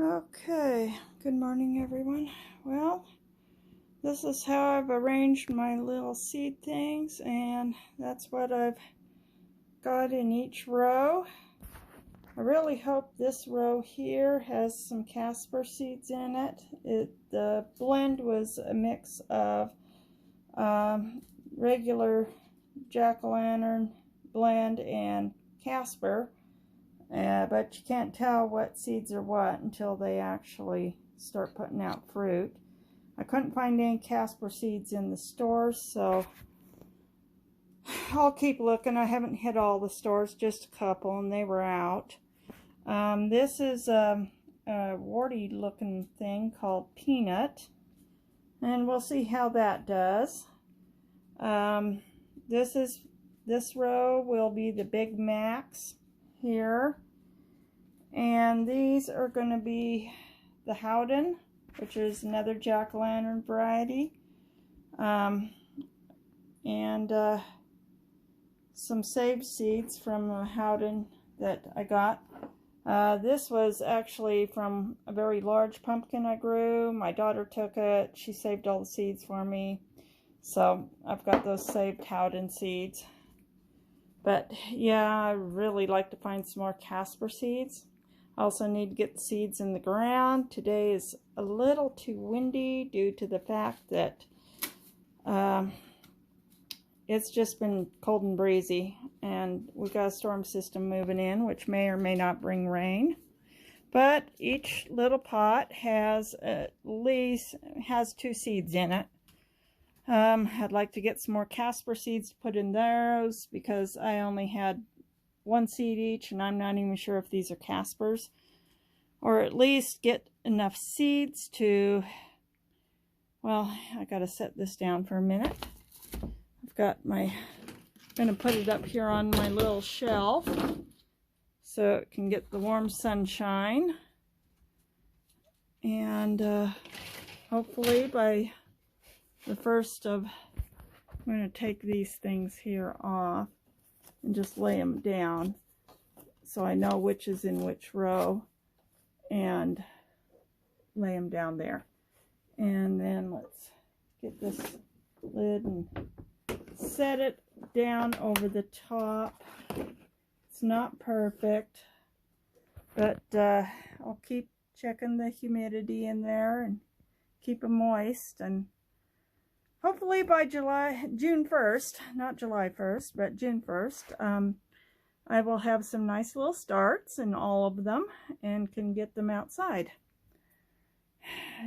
Okay, good morning everyone. Well, this is how I've arranged my little seed things, and that's what I've got in each row. I really hope this row here has some Casper seeds in it. The blend was a mix of regular jack-o'-lantern blend and Casper. But you can't tell what seeds are what until they actually start putting out fruit. I couldn't find any Casper seeds in the stores, so I'll keep looking. I haven't hit all the stores, just a couple, and they were out. This is a warty looking thing called Peanut, and we'll see how that does. This row will be the Big Macs here, and these are going to be the Howden, which is another jack-o'-lantern variety, and some saved seeds from Howden that I got. This was actually from a very large pumpkin I grew. My daughter took it. She saved all the seeds for me, so I've got those saved Howden seeds. But yeah, I really like to find some more Casper seeds. I also need to get the seeds in the ground. Today is a little too windy due to the fact that it's just been cold and breezy, and we've got a storm system moving in, which may or may not bring rain. But each little pot has at least two seeds in it. I'd like to get some more Casper seeds to put in those because I only had one seed each, and I'm not even sure if these are Caspers. Or at least get enough seeds to, well, I gotta set this down for a minute. I've got I'm gonna put it up here on my little shelf so it can get the warm sunshine. And hopefully by the first of, I'm going to take these things here off and just lay them down so I know which is in which row, and lay them down there. And then let's get this lid and set it down over the top. It's not perfect, but I'll keep checking the humidity in there and keep them moist, and hopefully by June 1st, not July 1st, but June 1st, I will have some nice little starts in all of them and can get them outside.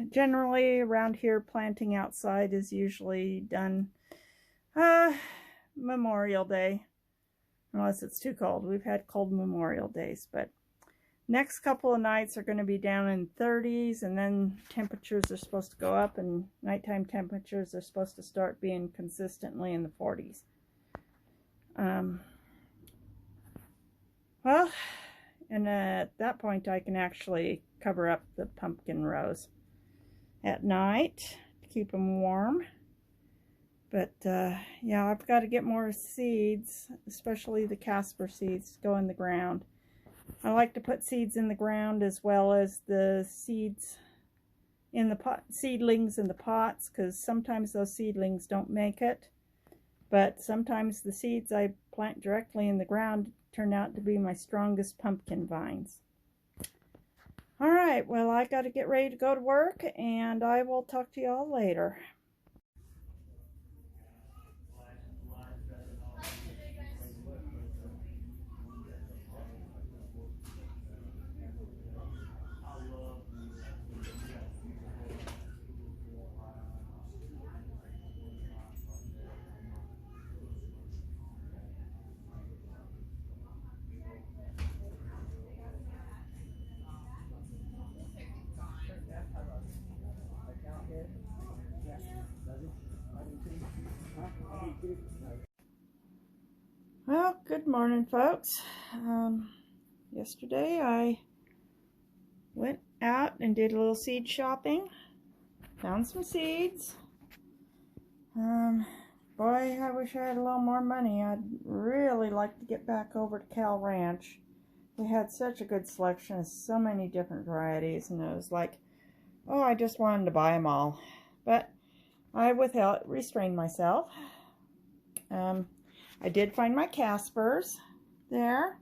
Generally around here, planting outside is usually done Memorial Day, unless it's too cold. We've had cold Memorial Days, but next couple of nights are going to be down in 30s, and then temperatures are supposed to go up, and nighttime temperatures are supposed to start being consistently in the 40s. Well, and at that point I can actually cover up the pumpkin rows at night to keep them warm. But yeah, I've got to get more seeds, especially the Casper seeds, to go in the ground. I like to put seeds in the ground as well as the seeds in the pot, seedlings in the pots, because sometimes those seedlings don't make it. But sometimes the seeds I plant directly in the ground turn out to be my strongest pumpkin vines. All right, well, I got to get ready to go to work, and I will talk to you all later. Well, good morning, folks. Yesterday I went out and did a little seed shopping. Found some seeds. Boy, I wish I had a little more money. I'd really like to get back over to Cal Ranch. they had such a good selection of so many different varieties, and it was like, oh, I just wanted to buy them all. But I restrained myself. I did find my Caspers there,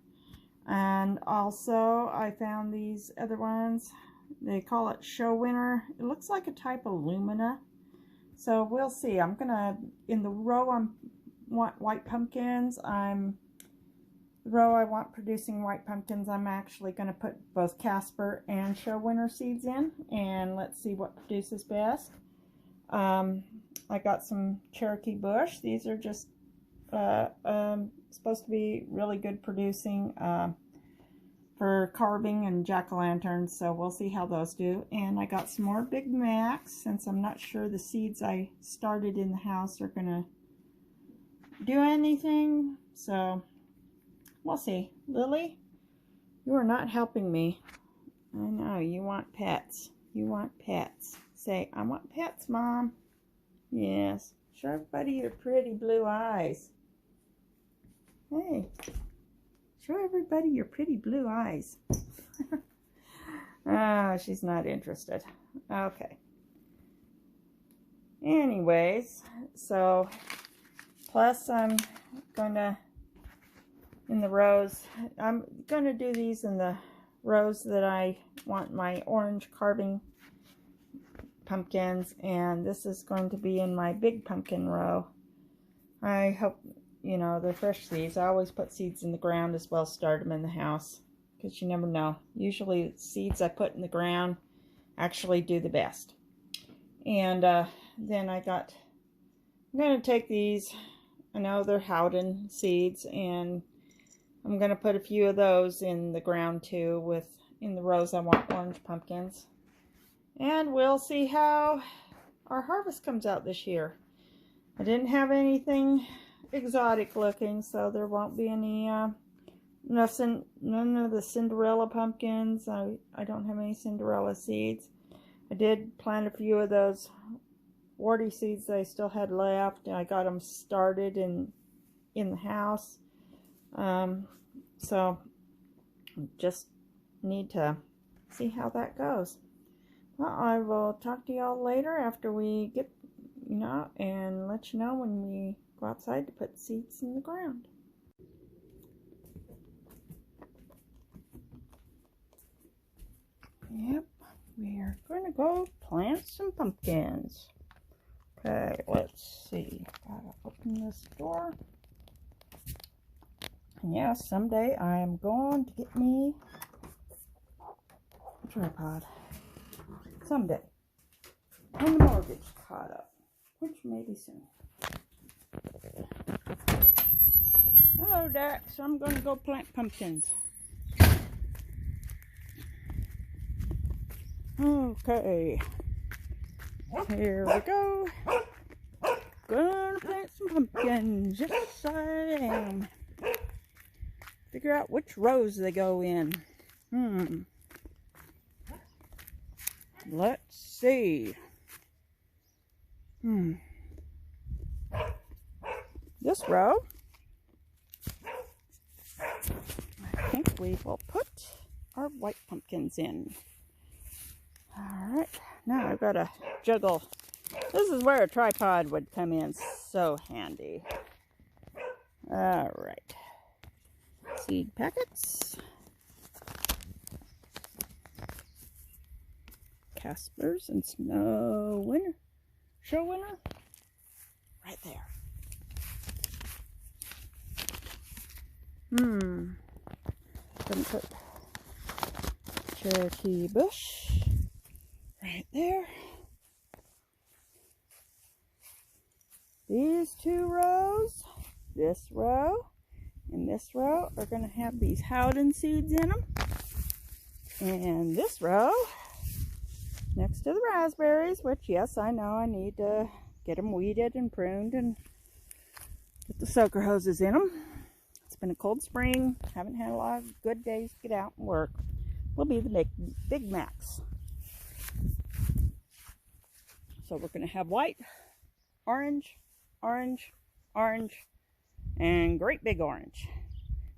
and also I found these other ones. They call it Show Winner. It looks like a type of Lumina. So we'll see. I'm gonna, in the row I want white pumpkins, the row I want producing white pumpkins, I'm actually gonna put both Casper and Show Winner seeds in, and let's see what produces best. I got some Cherokee Bush. These are just supposed to be really good producing for carving and jack-o'-lanterns, so we'll see how those do. And I got some more Big Macs, since I'm not sure the seeds I started in the house are gonna do anything, so we'll see. Lily, you are not helping me. I know, you want pets. You want pets. Say, I want pets, Mom. Yes. Show everybody your pretty blue eyes. Hey. Show everybody your pretty blue eyes. Ah, she's not interested. Okay. Anyways, so plus I'm going to, in the rows, I'm going to do these in the rows that I want my orange carving pumpkins, and this is going to be in my big pumpkin row. I hope, you know, they're fresh seeds. I always put seeds in the ground as well, start them in the house, because you never know. Usually seeds I put in the ground actually do the best. And then I'm going to take these, I know they're Howden seeds, and I'm going to put a few of those in the ground too, in the rows I want orange pumpkins. And we'll see how our harvest comes out this year. I didn't have anything exotic looking, so there won't be any none of the Cinderella pumpkins. I don't have any Cinderella seeds. I did plant a few of those warty seeds that I still had left, and I got them started in the house. So just need to see how that goes. Well, I will talk to y'all later after we get, you know, and let you know when we go outside to put seeds in the ground. Yep, we are going to go plant some pumpkins. Okay, let's see. Gotta open this door. And yeah, someday I am going to get me a tripod. Someday. When the mortgage caught up, which may be soon. Hello, Dax. I'm going to go plant pumpkins. Okay. Here we go. Gonna plant some pumpkins. Yes, I am. Figure out which rows they go in. Let's see. This row, I think we will put our white pumpkins in. Alright, now I've got to juggle. This is where a tripod would come in so handy. Alright. Seed packets. Caspers and Show Winner. Right there. Gonna put Cherokee Bush right there. These two rows, this row and this row, are going to have these Howden seeds in them. And this row, next to the raspberries, which, yes, I know I need to get them weeded and pruned and get the soaker hoses in them. It's been a cold spring. Haven't had a lot of good days to get out and work. Will be the Big Macs. So we're going to have white, orange, orange, orange, and great big orange.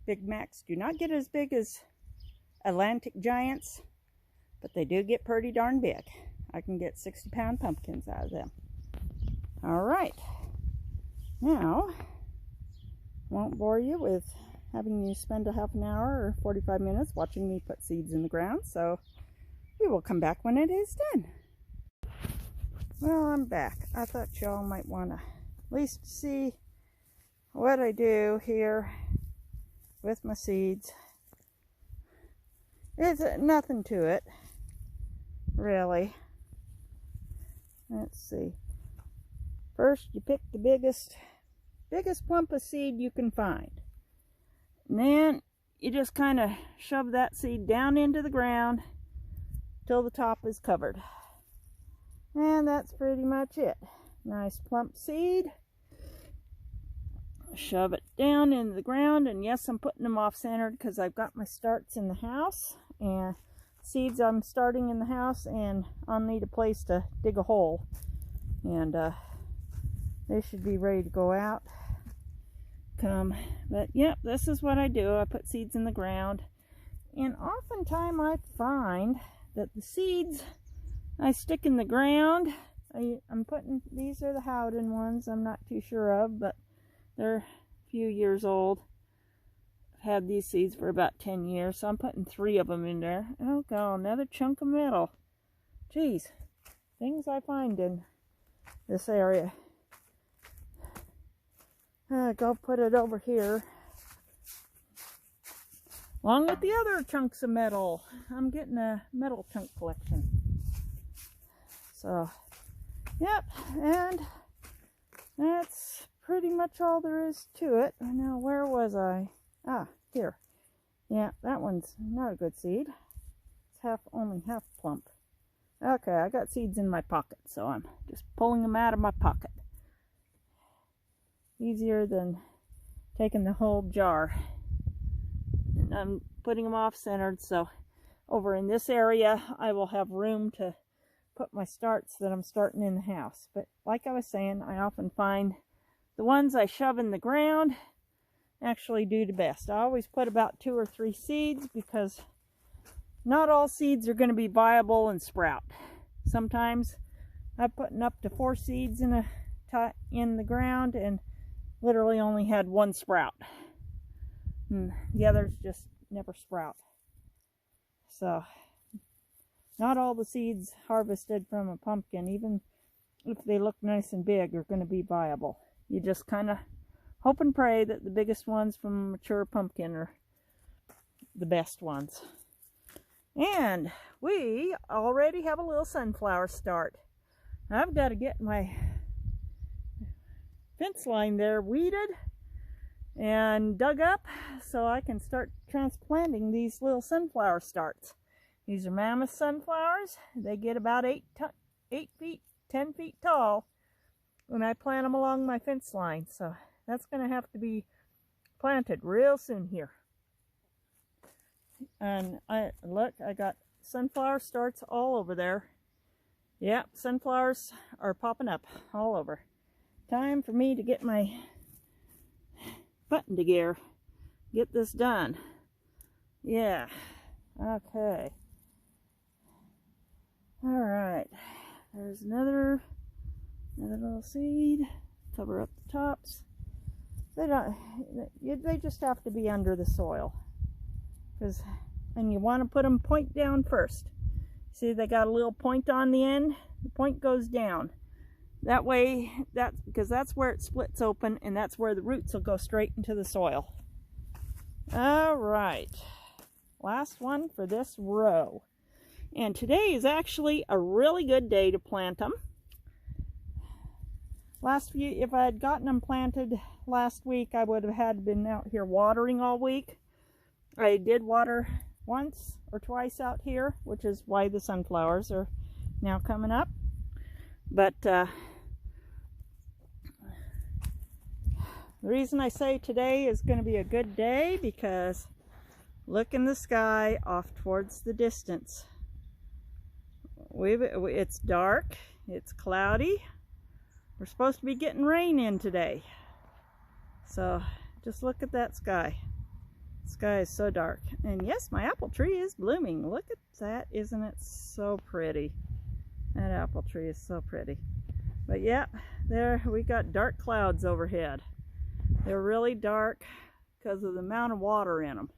Big Macs do not get as big as Atlantic giants, but they do get pretty darn big. I can get 60-pound pumpkins out of them. All right, now won't bore you with having you spend a half an hour or 45 minutes watching me put seeds in the ground, so we will come back when it is done. Well, I'm back. I thought y'all might want to at least see what I do here with my seeds. It's nothing to it, really. Let's see. First, you pick the biggest plump of seed you can find. And then you just kind of shove that seed down into the ground till the top is covered. And that's pretty much it. Nice plump seed. Shove it down into the ground, and yes, I'm putting them off-centered because I've got my starts in the house, and seeds I'm starting in the house, and I'll need a place to dig a hole, and they should be ready to go out. But yep, this is what I do. I put seeds in the ground, and oftentimes I find that the seeds I stick in the ground, I'm putting, these are the Howden ones I'm not too sure of, but they're a few years old. I've had these seeds for about 10 years, so I'm putting 3 of them in there. Oh god, another chunk of metal. Geez, things I find in this area. Go put it over here along with the other chunks of metal. I'm getting a metal chunk collection. So, yep, and that's pretty much all there is to it. Now, where was I? Ah, here. Yeah, that one's not a good seed. It's only half plump. Okay, I got seeds in my pocket, so I'm just pulling them out of my pocket. Easier than taking the whole jar. And I'm putting them off-centered, so over in this area I will have room to put my starts that I'm starting in the house. But like I was saying, I often find the ones I shove in the ground actually do the best. I always put about 2 or 3 seeds because not all seeds are going to be viable and sprout. Sometimes I'm putting up to 4 seeds in the ground and literally only had 1 sprout. And the others just never sprout. So, not all the seeds harvested from a pumpkin, even if they look nice and big, are going to be viable. You just kind of hope and pray that the biggest ones from a mature pumpkin are the best ones. And we already have a little sunflower start. I've got to get my fence line there weeded and dug up so I can start transplanting these little sunflower starts. These are mammoth sunflowers. They get about 10 feet tall when I plant them along my fence line. So that's going to have to be planted real soon here. And look, I got sunflower starts all over there. Yep, sunflowers are popping up all over. Time for me to get my button to gear. Get this done. Yeah. Okay. Alright. There's another little seed. Cover up the tops. They just have to be under the soil. And you want to put them point down first. See, they got a little point on the end. The point goes down. That way, because that's where it splits open, and that's where the roots will go straight into the soil. All right, last one for this row. And today is actually a really good day to plant them. If I had gotten them planted last week, I would have had been out here watering all week. I did water once or twice out here, which is why the sunflowers are now coming up. But the reason I say today is going to be a good day because look in the sky off towards the distance. It's dark, it's cloudy. We're supposed to be getting rain in today. So just look at that sky. Sky is so dark. And yes, my apple tree is blooming. Look at that. Isn't it so pretty? That apple tree is so pretty. But yeah, there we got dark clouds overhead. They're really dark because of the amount of water in them.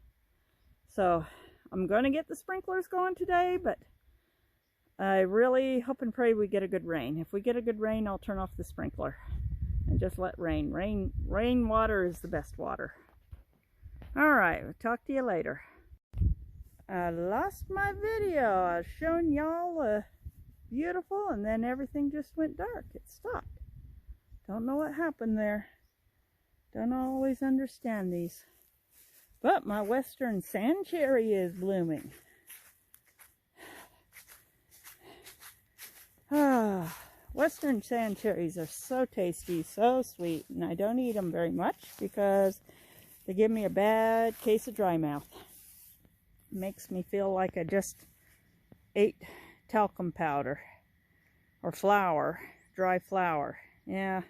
So I'm going to get the sprinklers going today, but I really hope and pray we get a good rain. If we get a good rain, I'll turn off the sprinkler and just let rain. Rain water is the best water. Alright, we'll talk to you later. I lost my video. I was showing y'all beautiful, and then everything just went dark. It stopped. Don't know what happened there. Don't always understand these. But my western sand cherry is blooming. Ah, western sand cherries are so tasty, so sweet, and I don't eat them very much because they give me a bad case of dry mouth. It makes me feel like I just ate talcum powder or flour, dry flour. Yeah,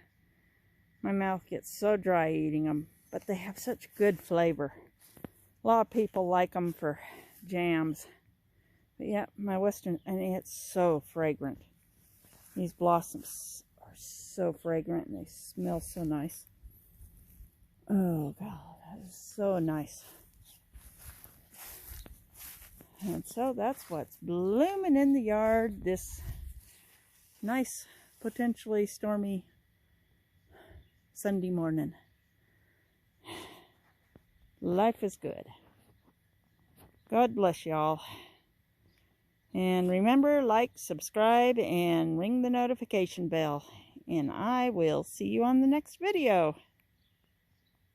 my mouth gets so dry eating them, but they have such good flavor. A lot of people like them for jams. But yeah, my western, and it's so fragrant. These blossoms are so fragrant and they smell so nice. Oh God, that is so nice. And so that's what's blooming in the yard this nice, potentially stormy Sunday morning. Life is good. God bless y'all. And remember, like, subscribe, and ring the notification bell. And I will see you on the next video.